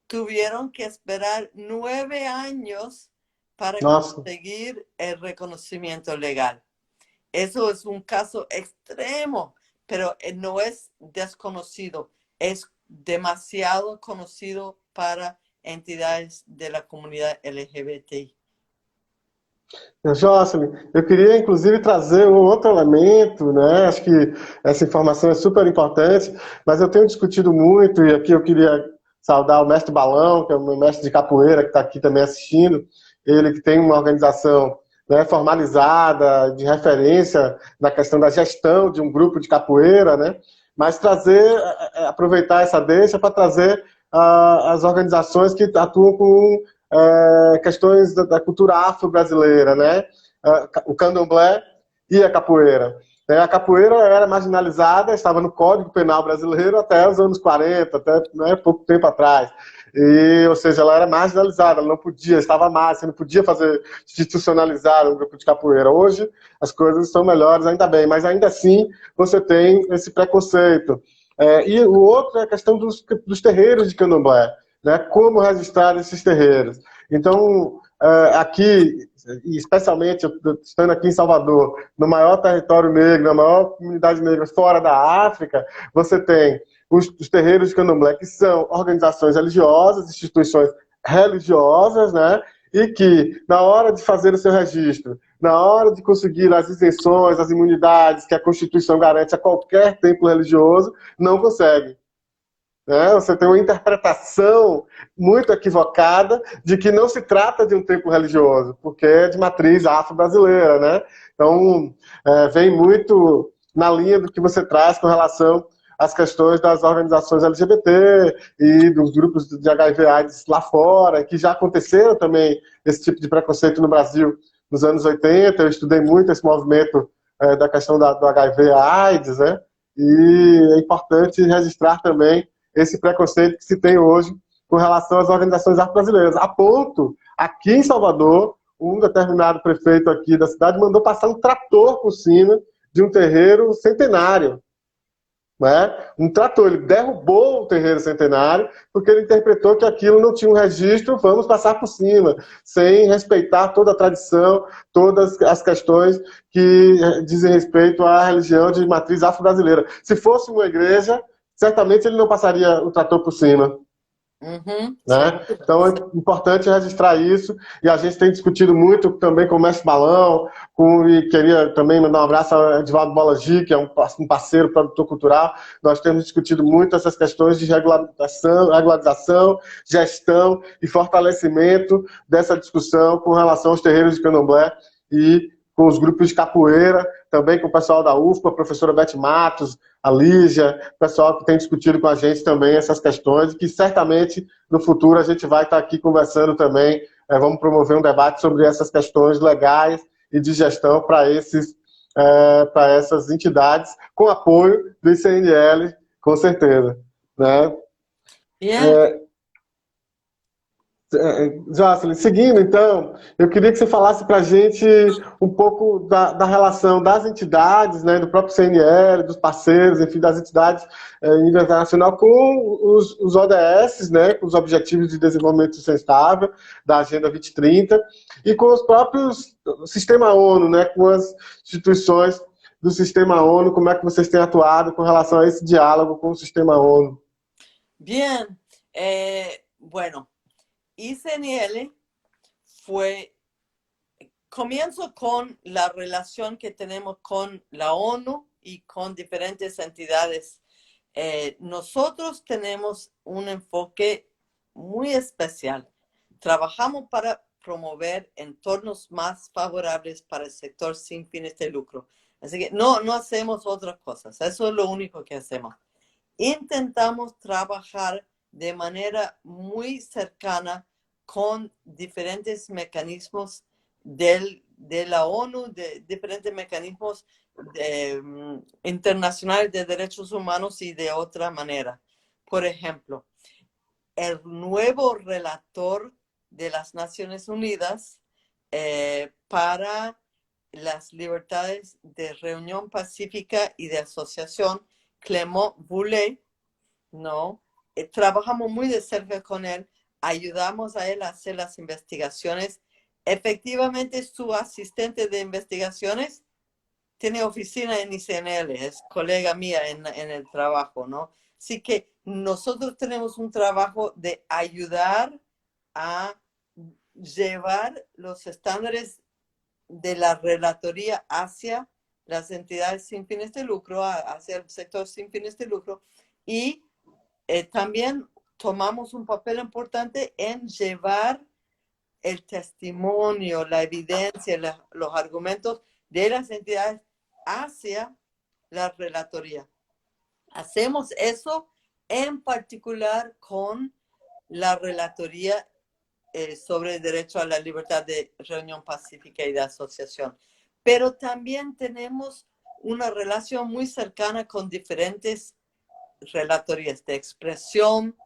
tuvieron que esperar 9 años para
Nossa.
conseguir el reconocimiento legal. Eso es un caso extremo, pero no es desconocido, es demasiado conocido para entidades de la comunidad LGBTI.
Jocelyn, eu queria inclusive trazer um outro elemento, né? Acho que essa informação é super importante, mas eu tenho discutido muito, e aqui eu queria saudar o mestre Balão, que é o meu mestre de capoeira, que está aqui também assistindo, ele que tem uma organização, né, formalizada, de referência na questão da gestão de um grupo de capoeira, né? Mas trazer, aproveitar essa deixa para trazer as organizações que atuam com questões da cultura afro-brasileira, né? O candomblé e a capoeira. A capoeira era marginalizada, estava no Código Penal brasileiro até os anos 40, até, né, pouco tempo atrás. Ou seja, ela era marginalizada, ela não podia, estava má, você não podia fazer institucionalizar um grupo de capoeira. Hoje as coisas estão melhores, ainda bem, mas ainda assim você tem esse preconceito. E o outro é a questão dos terreiros de candomblé, né? Como registrar esses terreiros. Então, aqui, especialmente estando aqui em Salvador, no maior território negro, na maior comunidade negra fora da África, você tem os terreiros de candomblé, que são organizações religiosas, instituições religiosas, né? E que, na hora de fazer o seu registro, na hora de conseguir as isenções, as imunidades que a Constituição garante a qualquer templo religioso, não consegue. Né? Você tem uma interpretação muito equivocada de que não se trata de um templo religioso, porque é de matriz afro-brasileira, né? Então, vem muito na linha do que você traz com relação às questões das organizações LGBT e dos grupos de HIV/AIDS lá fora, que já aconteceram também esse tipo de preconceito no Brasil nos anos 80. Eu estudei muito esse movimento da questão do HIV/AIDS, né? E é importante registrar também esse preconceito que se tem hoje com relação às organizações afro-brasileiras. A ponto, aqui em Salvador, um determinado prefeito aqui da cidade mandou passar um trator por cima de um terreiro centenário. Né? Um trator, ele derrubou o terreiro centenário porque ele interpretou que aquilo não tinha um registro, vamos passar por cima, sem respeitar toda a tradição, todas as questões que dizem respeito à religião de matriz afro-brasileira. Se fosse uma igreja, certamente ele não passaria o trator por cima.
Uhum.
Né? Então é importante registrar isso, e a gente tem discutido muito também com o mestre Balão, e queria também mandar um abraço ao Edivaldo Bolagi, que é um parceiro produtor cultural. Nós temos discutido muito essas questões de regularização, gestão e fortalecimento dessa discussão com relação aos terreiros de candomblé e com os grupos de capoeira, também com o pessoal da UFPA, a professora Beth Matos, a Lígia, o pessoal que tem discutido com a gente também essas questões, que certamente no futuro a gente vai estar aqui conversando também, vamos promover um debate sobre essas questões legais e de gestão para essas entidades, com apoio do ICNL, com certeza. Né?
Yeah.
Jocelyn, seguindo então, eu queria que você falasse para a gente um pouco da relação das entidades, né, do próprio CNL, dos parceiros, enfim, das entidades em nível internacional com os ODS, né, com os Objetivos de Desenvolvimento Sustentável da Agenda 2030 e com os próprios Sistema ONU, né, com as instituições do Sistema ONU, como é que vocês têm atuado com relação a esse diálogo com o Sistema ONU?
Bien, bueno. ICNL comienzo con la relación que tenemos con la ONU y con diferentes entidades. Nosotros tenemos un enfoque muy especial. Trabajamos para promover entornos más favorables para el sector sin fines de lucro. Así que no hacemos otras cosas. Eso es lo único que hacemos. Intentamos trabajar de manera muy cercana con diferentes mecanismos del de la ONU, de diferentes mecanismos internacionales de derechos humanos y de otra manera. Por ejemplo, el nuevo relator de las Naciones Unidas para las libertades de reunión pacífica y de asociación, Clément Boulet, ¿no? Trabajamos muy de cerca con él, ayudamos a él a hacer las investigaciones. Efectivamente, su asistente de investigaciones tiene oficina en ICNL, es colega mía en el trabajo, ¿no? Así que nosotros tenemos un trabajo de ayudar a llevar los estándares de la relatoría hacia las entidades sin fines de lucro, hacia el sector sin fines de lucro, y también tomamos un papel importante en llevar el testimonio, la evidencia, los argumentos de las entidades hacia la relatoría. Hacemos eso en particular con la relatoría sobre el derecho a la libertad de reunión pacífica y de asociación. Pero también tenemos una relación muy cercana con diferentes relatorías de expresión.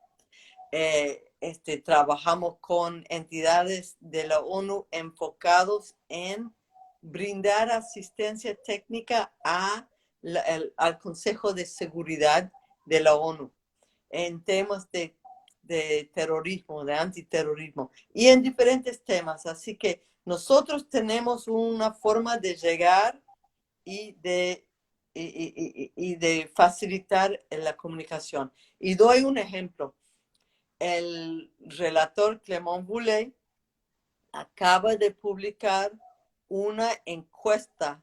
Trabajamos con entidades de la ONU enfocados en brindar asistencia técnica al Consejo de Seguridad de la ONU en temas de terrorismo, de antiterrorismo y en diferentes temas. Así que nosotros tenemos una forma de llegar y de facilitar la comunicación. Y doy un ejemplo. El relator Clément Boulet acaba de publicar una encuesta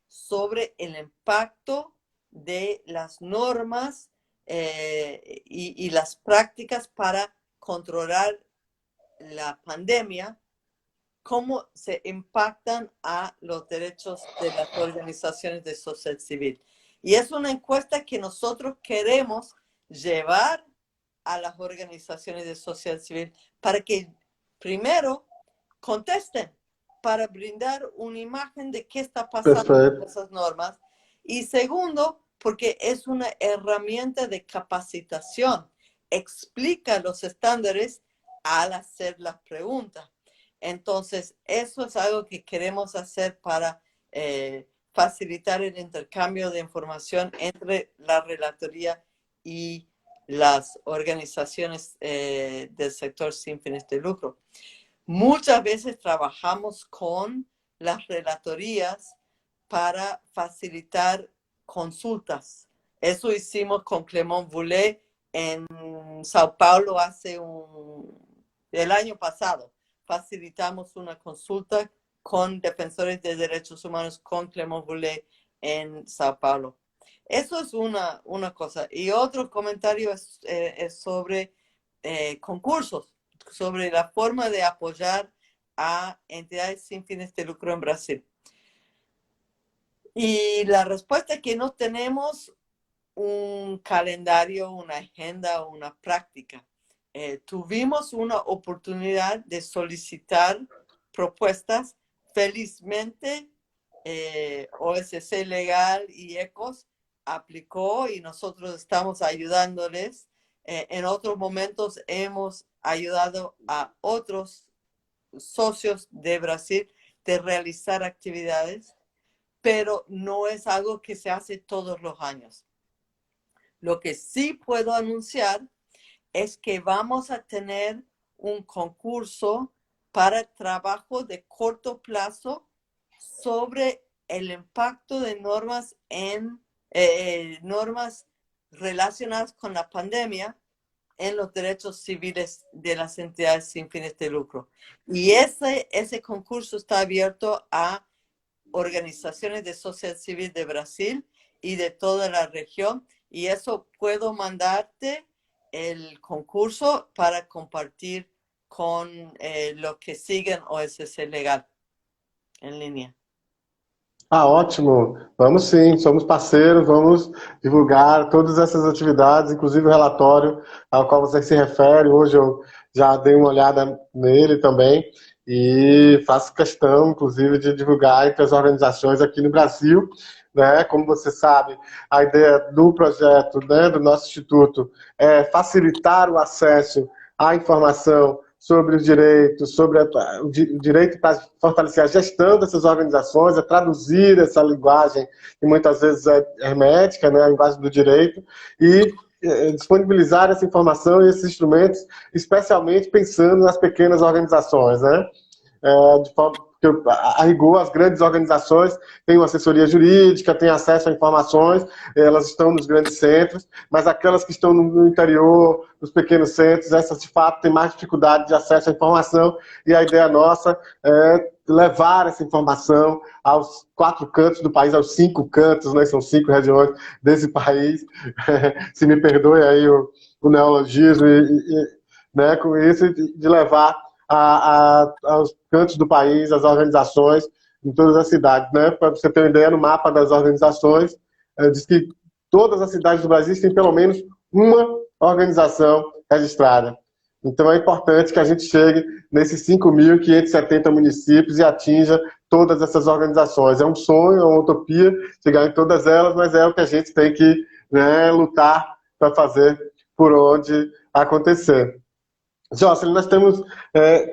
sobre el impacto de las normas y las prácticas para controlar la pandemia, cómo se impactan a los derechos de las organizaciones de sociedad civil. Y es una encuesta que nosotros queremos llevar a las organizaciones de sociedad civil para que primero contesten, para brindar una imagen de qué está pasando con esas normas, y segundo, porque es una herramienta de capacitación, explica los estándares al hacer las preguntas. Entonces, eso es algo que queremos hacer para facilitar el intercambio de información entre la relatoría y las organizaciones del sector sin fines de lucro. Muchas veces trabajamos con las relatorías para facilitar consultas. Eso hicimos con Clément Boulet en Sao Paulo el año pasado. Facilitamos una consulta con defensores de derechos humanos con Clément Boulet en Sao Paulo. Eso es una cosa. Y otro comentario es sobre concursos, sobre la forma de apoyar a entidades sin fines de lucro en Brasil. Y la respuesta es que no tenemos un calendario, una agenda o una práctica. Tuvimos una oportunidad de solicitar propuestas. Felizmente, OSC Legal y ECOS aplicó y nosotros estamos ayudándoles. En otros momentos hemos ayudado a otros socios de Brasil de realizar actividades, pero no es algo que se hace todos los años. Lo que sí puedo anunciar es que vamos a tener un concurso para trabajo de corto plazo sobre el impacto de normas normas relacionadas con la pandemia en los derechos civiles de las entidades sin fines de lucro. Y ese concurso está abierto a organizaciones de sociedad civil de Brasil y de toda la región. Y eso puedo mandarte el concurso para compartir con los que siguen OSC Legal en línea.
Ah, ótimo. Vamos sim, somos parceiros, vamos divulgar todas essas atividades, inclusive o relatório ao qual você se refere. Hoje eu já dei uma olhada nele também. e faço questão, inclusive, de divulgar entre as organizações aqui no Brasil, né? Como você sabe, a ideia do projeto, né, do nosso instituto é facilitar o acesso à informação sobre os direitos, sobre o direito para fortalecer a gestão dessas organizações, é traduzir essa linguagem que muitas vezes é hermética, né, a linguagem do direito, e disponibilizar essa informação e esses instrumentos, especialmente pensando nas pequenas organizações, né? De forma que, a rigor, as grandes organizações têm uma assessoria jurídica, têm acesso a informações, elas estão nos grandes centros, mas aquelas que estão no interior, nos pequenos centros, essas, de fato, têm mais dificuldade de acesso à informação, e a ideia nossa é levar essa informação aos 4 cantos do país, aos 5 cantos, né? São 5 regiões desse país, se me perdoe aí o neologismo, né? Com isso, de levar aos cantos do país, às organizações, em todas as cidades, né? Para você ter uma ideia, no mapa das organizações, diz que todas as cidades do Brasil têm pelo menos uma organização registrada. Então é importante que a gente chegue nesses 5.570 municípios e atinja todas essas organizações. É um sonho, é uma utopia chegar em todas elas, mas é o que a gente tem que, né, lutar para fazer por onde acontecer. Jocelyn, nós estamos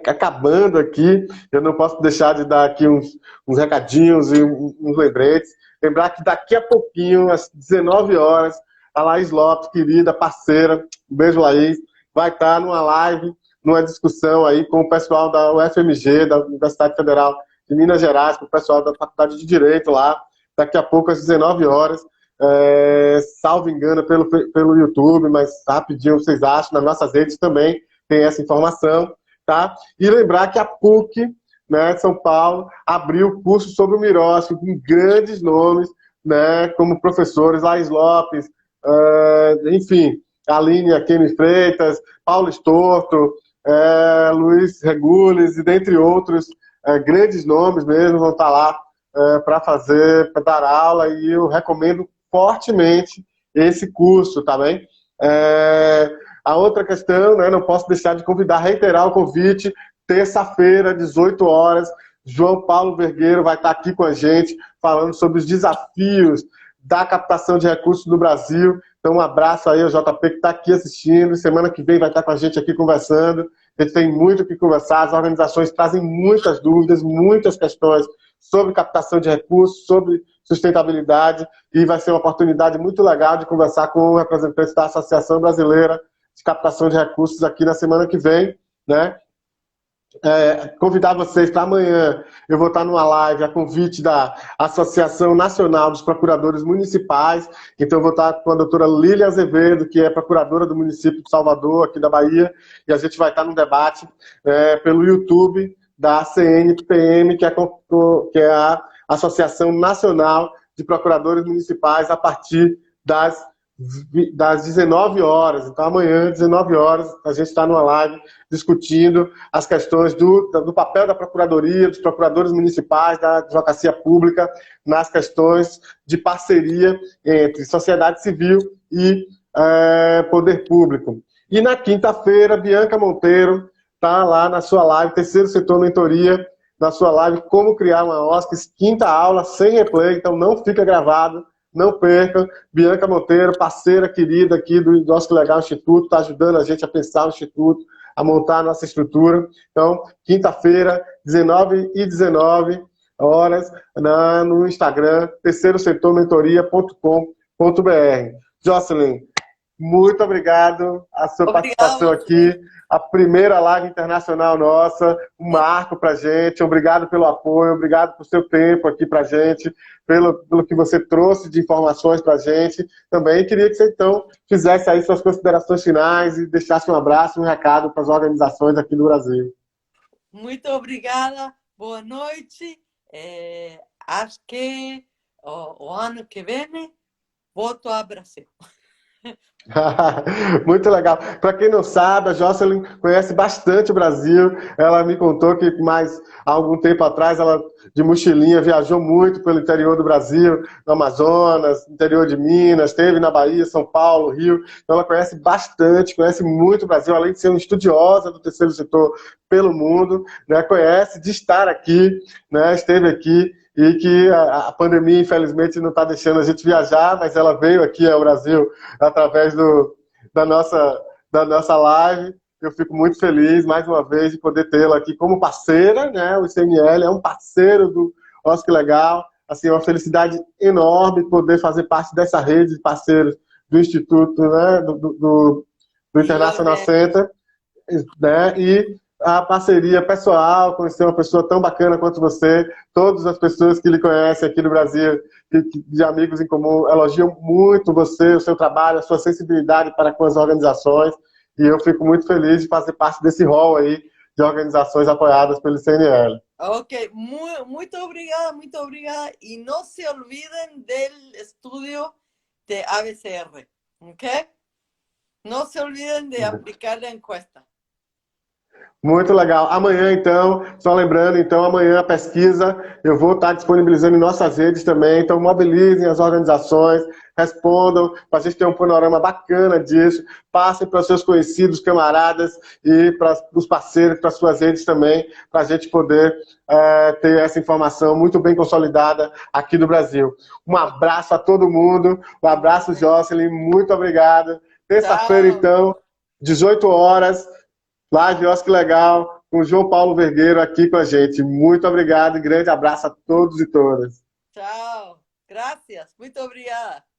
acabando aqui, eu não posso deixar de dar aqui uns recadinhos e uns lembretes. Lembrar que daqui a pouquinho, às 19 horas, a Laís Lopes, querida, parceira, um beijo, Laís, vai estar numa live, numa discussão aí com o pessoal da UFMG, da Universidade Federal de Minas Gerais, com o pessoal da Faculdade de Direito lá, daqui a pouco, às 19 horas, salvo engano, pelo YouTube, mas rapidinho vocês acham, nas nossas redes também, tem essa informação, tá? E lembrar que a PUC, né, São Paulo, abriu curso sobre o mirócito com grandes nomes, né, como professores Laís Lopes, enfim, Aline Aquene Freitas, Paulo Estorto, Luiz Regules, e dentre outros grandes nomes mesmo vão estar lá para dar aula, e eu recomendo fortemente esse curso, tá bem? A outra questão, né, não posso deixar de convidar, reiterar o convite, terça-feira, 18 horas, João Paulo Vergueiro vai estar aqui com a gente, falando sobre os desafios da captação de recursos no Brasil. Então, um abraço aí ao JP que está aqui assistindo, semana que vem vai estar com a gente aqui conversando, a gente tem muito o que conversar, as organizações trazem muitas dúvidas, muitas questões sobre captação de recursos, sobre sustentabilidade, e vai ser uma oportunidade muito legal de conversar com representantes da Associação Brasileira de Captação de Recursos aqui na semana que vem, né? Convidar vocês para amanhã, eu vou estar numa live a convite da Associação Nacional dos Procuradores Municipais, então eu vou estar com a doutora Lília Azevedo, que é procuradora do município de Salvador, aqui da Bahia, e a gente vai estar num debate pelo YouTube da CNPM, que é a Associação Nacional de Procuradores Municipais, a partir das 19 horas. Então, amanhã, 19 horas, a gente está numa live discutindo as questões do papel da Procuradoria, dos procuradores municipais, da advocacia pública, nas questões de parceria entre sociedade civil e poder público. E na quinta-feira, Bianca Monteiro está lá na sua live, Terceiro Setor Mentoria, na sua live Como Criar uma OSCE, quinta aula, sem replay, então não fica gravado. Não percam, Bianca Monteiro, parceira querida aqui do nosso Legal Instituto, está ajudando a gente a pensar o Instituto, a montar a nossa estrutura. Então, quinta-feira, 19h19, no Instagram, terceirosetormentoria.com.br. Jocelyn, muito obrigado a sua participação aqui. A primeira live internacional nossa, um marco para a gente. Obrigado pelo apoio, obrigado por seu tempo aqui para a gente, pelo que você trouxe de informações para a gente. Também queria que você, então, fizesse aí suas considerações finais e deixasse um abraço, um recado para as organizações aqui do Brasil.
Muito obrigada, boa noite. Acho que o ano que vem volto ao Brasil.
Muito legal. Para quem não sabe, a Jocelyn conhece bastante o Brasil. Ela me contou que mais há algum tempo atrás, ela de mochilinha viajou muito pelo interior do Brasil, no Amazonas, interior de Minas, esteve na Bahia, São Paulo, Rio. Então ela conhece bastante, conhece muito o Brasil, além de ser uma estudiosa do terceiro setor pelo mundo, né? Conhece de estar aqui, né? Esteve aqui e que a pandemia, infelizmente, não está deixando a gente viajar, mas ela veio aqui ao Brasil através da, nossa, da nossa live. Eu fico muito feliz, mais uma vez, de poder tê-la aqui como parceira, né? O ICML é um parceiro do Nossa, que legal. Assim, é uma felicidade enorme poder fazer parte dessa rede de parceiros do Instituto, né? do International
Igualmente.
Center, né? E a parceria pessoal, conhecer uma pessoa tão bacana quanto você, todas as pessoas que lhe conhecem aqui no Brasil, de amigos em comum, elogiam muito você, o seu trabalho, a sua sensibilidade para com as organizações, e eu fico muito feliz de fazer parte desse rol aí de organizações apoiadas pelo CNL.
Ok, muito obrigada. Y no se olviden del estudio de ABCR, ¿ok? No se olviden de aplicar la encuesta.
Muito legal. Amanhã, então, só lembrando, então, amanhã a pesquisa eu vou estar disponibilizando em nossas redes também. Então, mobilizem as organizações, respondam, para a gente ter um panorama bacana disso. Passem para os seus conhecidos, camaradas e para os parceiros, para as suas redes também, para a gente poder ter essa informação muito bem consolidada aqui no Brasil. Um abraço a todo mundo. Um abraço, Jocelyn. Muito obrigado. Terça-feira,
Chao,
então, 18 horas. Live, ó, que legal, com o João Paulo Vergueiro aqui com a gente. Muito obrigado e grande abraço a todos e todas.
chao. Gracias, muito obrigada.